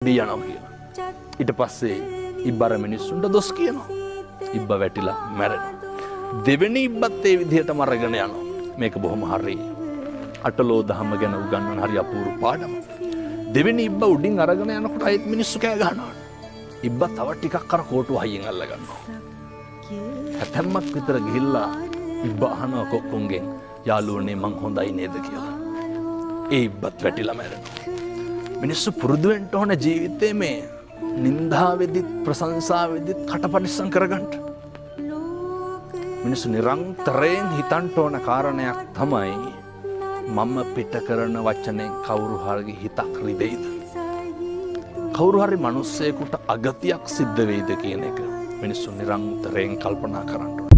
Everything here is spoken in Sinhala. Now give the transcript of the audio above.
දී යනවා කියලා. ඊට පස්සේ ඉබ්බර මිනිස්සුන්ට දොස් කියනවා. ඉබ්බ වැටිලා මැරෙනවා. දෙවෙනි ඉබ්බත් ඒ විදිහටම අරගෙන යනවා. මේක බොහොම හරි. අටලෝ දහම ගැන උගන්වන හරි අපූර්ව පාඩම. දෙවෙනි ඉබ්බ උඩින් අරගෙන යනකොට අයිත් මිනිස්සු කෑ ගහනවා. ඉබ්බ තව ටිකක් අර කෝටුව හයියෙන් අල්ල ගන්නවා. හැතැම්මක් විතර ගිහිල්ලා ඉබ්බ අහනවා කොක්කුන්ගෙන් යාළුවනේ මං හොඳයි නේද කියලා. ඒ ඉබ්බත් වැටිලා මැරෙනවා. මිනිස්සු පුරුදු වෙන්න ඕන ජීවිතේ මේ නින්දාවෙදිත් ප්‍රශංසාවෙදිත් කටපරිස්සම් කරගන්න. මිනිස්සු නිරන්තරයෙන් හිතන්න ඕන කාරණයක් තමයි මම පිට කරන වචනෙන් කවුරු හරි හිතක් රිදෙයිද? කවුරු හරි මිනිස්සෙකුට අගතියක් සිද්ධ වෙයිද කියන එක මිනිස්සු නිරන්තරයෙන් කල්පනා කරන්න ඕන.